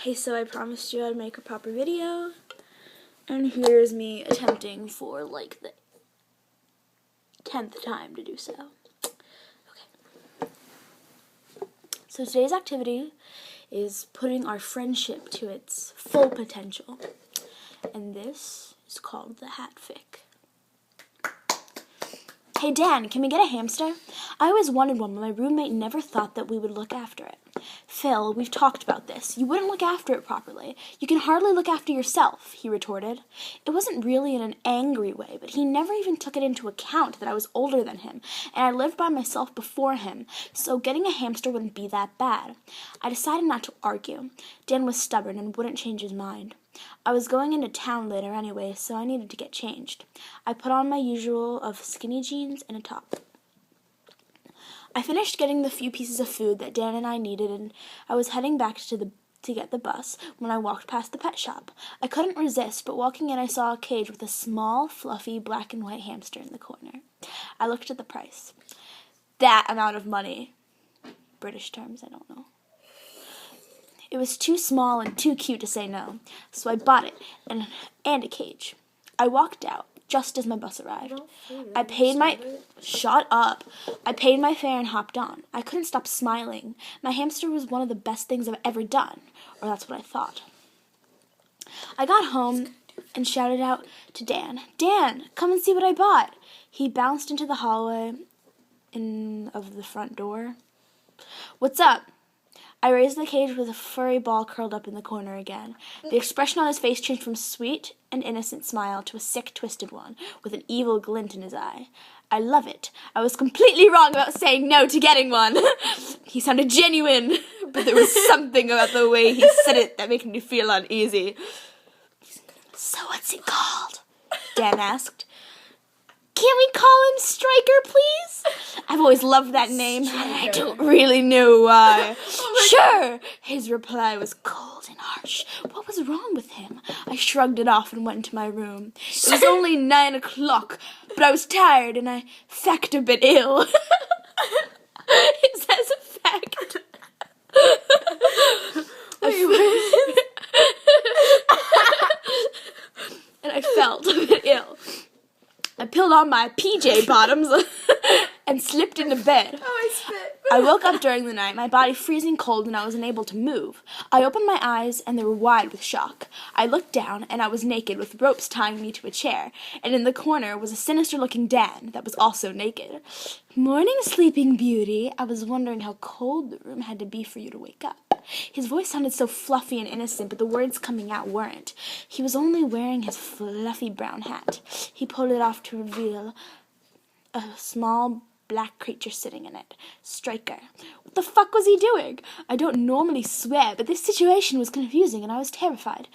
Okay, so I promised you I'd make a proper video, and here's me attempting for like the 10th time to do so. Okay. So today's activity is putting our friendship to its full potential, and this is called the hat fic. Hey Dan, can we get a hamster? I always wanted one, but my roommate never thought that we would look after it. Phil, we've talked about this. You wouldn't look after it properly. You can hardly look after yourself, he retorted. It wasn't really in an angry way, but he never even took it into account that I was older than him, and I lived by myself before him, so getting a hamster wouldn't be that bad. I decided not to argue. Dan was stubborn and wouldn't change his mind. I was going into town later anyway, so I needed to get changed. I put on my usual of skinny jeans and a top. I finished getting the few pieces of food that Dan and I needed, and I was heading back to get the bus when I walked past the pet shop. I couldn't resist, but walking in I saw a cage with a small, fluffy, black and white hamster in the corner. I looked at the price. That amount of money. British terms, I don't know. It was too small and too cute to say no, so I bought it and a cage. I walked out just as my bus arrived. I paid my fare and hopped on. I couldn't stop smiling. My hamster was one of the best things I've ever done, or that's what I thought. I got home and shouted out to Dan, "Dan, come and see what I bought." He bounced into the hallway of the front door. "What's up?" I raised the cage with a furry ball curled up in the corner again. The expression on his face changed from sweet and innocent smile to a sick, twisted one, with an evil glint in his eye. I love it. I was completely wrong about saying no to getting one. He sounded genuine, but there was something about the way he said it that made me feel uneasy. "So what's he called?" Dan asked. "Can we call him Striker, please? I've always loved that name, and I don't really know why." "Sure!" His reply was cold and harsh. What was wrong with him? I shrugged it off and went into my room. It was only 9 o'clock, but I was tired, and I felt a bit ill. It says fact. And I felt a bit ill. I peeled on my PJ bottoms and slipped into bed. I spit. I woke up during the night, my body freezing cold, and I was unable to move. I opened my eyes, and they were wide with shock. I looked down, and I was naked, with ropes tying me to a chair, and in the corner was a sinister-looking Dan that was also naked. "Morning, sleeping beauty. I was wondering how cold the room had to be for you to wake up." His voice sounded so fluffy and innocent, but the words coming out weren't. He was only wearing his fluffy brown hat. He pulled it off to reveal a small black creature sitting in it. Striker. What the fuck was he doing? I don't normally swear, but this situation was confusing and I was terrified.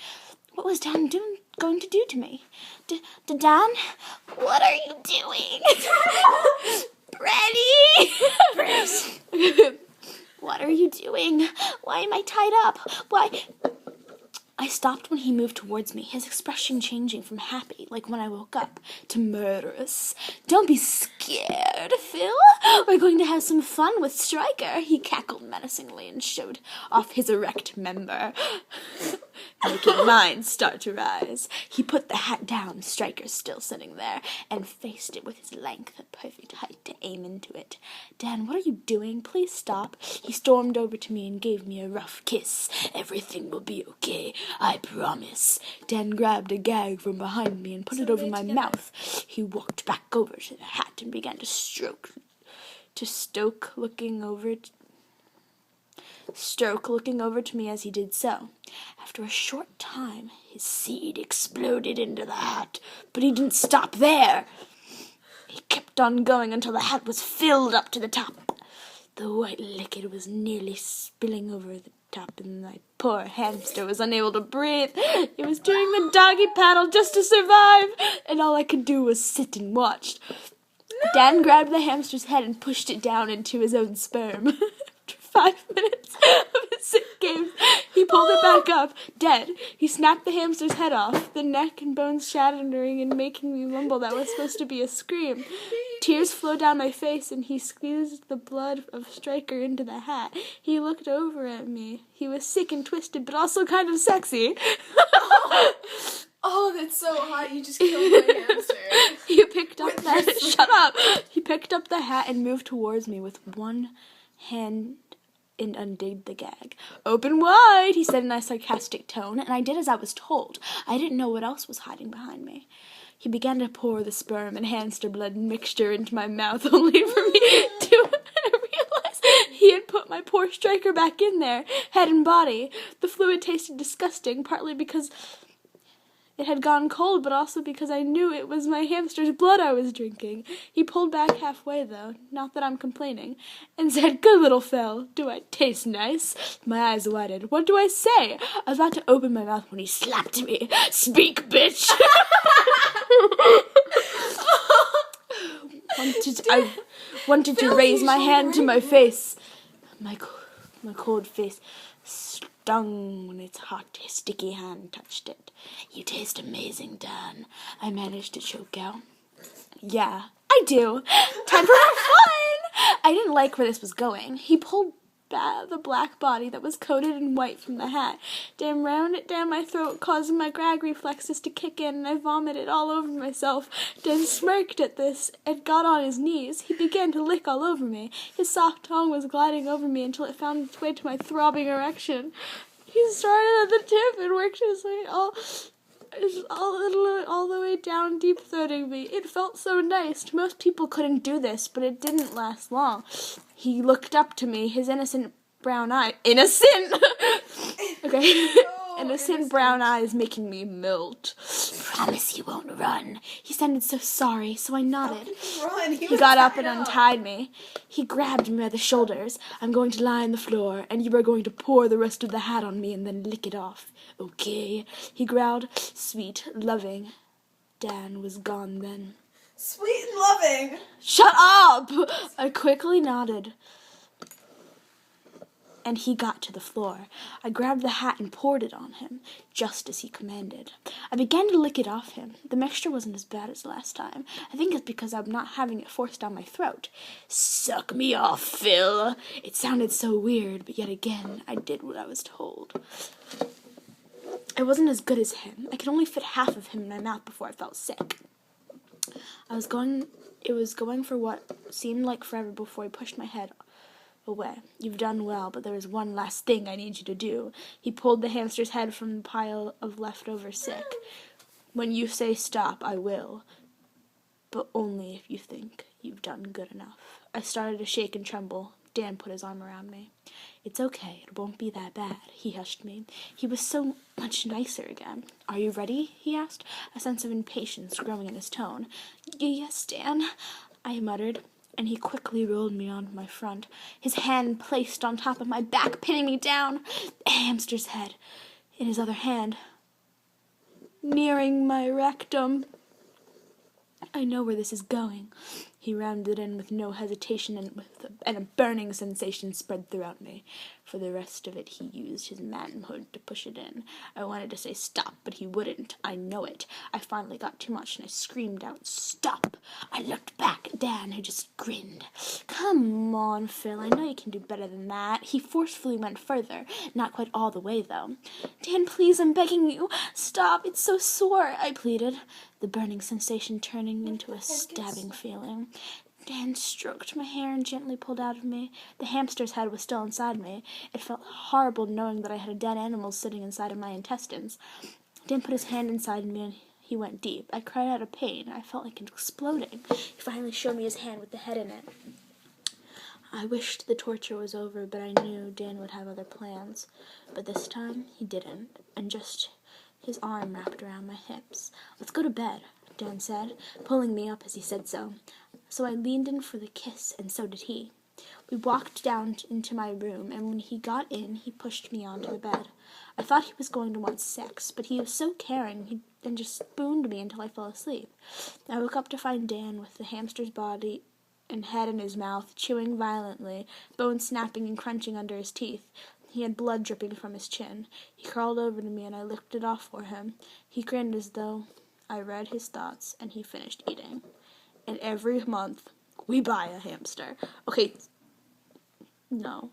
What was Dan going to do to me? Dan? What are you doing? Freddy! What are you doing? Why am I tied up? Why? I stopped when he moved towards me, his expression changing from happy, like when I woke up, to murderous. "Don't be scared, Phil. We're going to have some fun with Striker," he cackled menacingly and showed off his erect member, making mine start to rise. He put the hat down, Striker still sitting there, and faced it with his length at perfect height to aim into it. "Dan, what are you doing? Please stop." He stormed over to me and gave me a rough kiss. "Everything will be okay, I promise." Dan grabbed a gag from behind me and put it over my mouth. He walked back over to the hat and began to stroke, looking over to me as he did so. After a short time, his seed exploded into the hat, but he didn't stop there. He kept on going until the hat was filled up to the top. The white liquid was nearly spilling over the top, and my poor hamster was unable to breathe. He was doing the doggy paddle just to survive, and all I could do was sit and watch. Dan grabbed the hamster's head and pushed it down into his own sperm. After 5 minutes of his sick games. He pulled it back up, dead. He snapped the hamster's head off, the neck and bones shattering and making me mumble that was supposed to be a scream. Tears flowed down my face, and he squeezed the blood of Striker into the hat. He looked over at me. He was sick and twisted, but also kind of sexy. Oh, that's so hot. You just killed my hamster. He picked up that. Shut up. He picked up the hat and moved towards me with one hand and undid the gag. "Open wide," he said in a sarcastic tone, and I did as I was told. I didn't know what else was hiding behind me. He began to pour the sperm and hamster blood mixture into my mouth, only for me to realize he had put my poor Striker back in there, head and body. The fluid tasted disgusting, partly because it had gone cold, but also because I knew it was my hamster's blood I was drinking. He pulled back halfway, though, not that I'm complaining, and said, "Good little Phil, do I taste nice?" My eyes widened. What do I say? I was about to open my mouth when he slapped me. "Speak, bitch!" I wanted to raise my hand to my face. My cold face stung when its hot, sticky hand touched it. "You taste amazing, Dan," I managed to choke out. "Yeah, I do. Time for more fun!" I didn't like where this was going. He pulled the black body that was coated in white from the hat. Dan rammed it down my throat, causing my gag reflexes to kick in, and I vomited all over myself. Dan smirked at this and got on his knees. He began to lick all over me. His soft tongue was gliding over me until it found its way to my throbbing erection. He started at the tip and worked his way all the way down, deep-throating me. It felt so nice. Most people couldn't do this, but it didn't last long. He looked up to me, his innocent brown eye. Innocent? Okay. Innocent brown eyes making me melt. "Promise you won't run." He sounded so sorry, so I nodded. Run. He got up and untied me. He grabbed me by the shoulders. "I'm going to lie on the floor, and you are going to pour the rest of the hat on me and then lick it off. Okay?" He growled. Sweet, loving. Dan was gone then. Sweet and loving. "Shut up!" I quickly nodded, and he got to the floor. I grabbed the hat and poured it on him, just as he commanded. I began to lick it off him. The mixture wasn't as bad as last time. I think it's because I'm not having it forced down my throat. "Suck me off, Phil." It sounded so weird, but yet again, I did what I was told. I wasn't as good as him. I could only fit half of him in my mouth before I felt sick. It was going for what seemed like forever before he pushed my head away. "You've done well, but there is one last thing I need you to do." He pulled the hamster's head from the pile of leftover sick. "When you say stop, I will, but only if you think you've done good enough." I started to shake and tremble. Dan put his arm around me. "It's okay, it won't be that bad," he hushed me. He was so much nicer again. "Are you ready?" he asked, a sense of impatience growing in his tone. "Yes, Dan," I muttered, and he quickly rolled me onto my front, his hand placed on top of my back, pinning me down, the hamster's head in his other hand, nearing my rectum. "I know where this is going." He rammed it in with no hesitation, and a burning sensation spread throughout me. For the rest of it, he used his manhood to push it in. I wanted to say stop, but he wouldn't. I know it. I finally got too much, and I screamed out, "Stop!" I looked back at Dan, who just grinned. "Come on, Phil, I know you can do better than that." He forcefully went further, not quite all the way, though. "Dan, please, I'm begging you. Stop, it's so sore," I pleaded, the burning sensation turning into a stabbing feeling. Dan stroked my hair and gently pulled out of me. The hamster's head was still inside me. It felt horrible knowing that I had a dead animal sitting inside of my intestines. Dan put his hand inside me and he went deep. I cried out of pain. I felt like exploding. He finally showed me his hand with the head in it. I wished the torture was over, but I knew Dan would have other plans. But this time, he didn't, and just his arm wrapped around my hips. "Let's go to bed," Dan said, pulling me up as he said so. So I leaned in for the kiss, and so did he. We walked down into my room, and when he got in, he pushed me onto the bed. I thought he was going to want sex, but he was so caring, he then just spooned me until I fell asleep. I woke up to find Dan with the hamster's body and head in his mouth, chewing violently, bones snapping and crunching under his teeth. He had blood dripping from his chin. He crawled over to me and I licked it off for him. He grinned as though I read his thoughts, and he finished eating. And every month, we buy a hamster. Okay, no.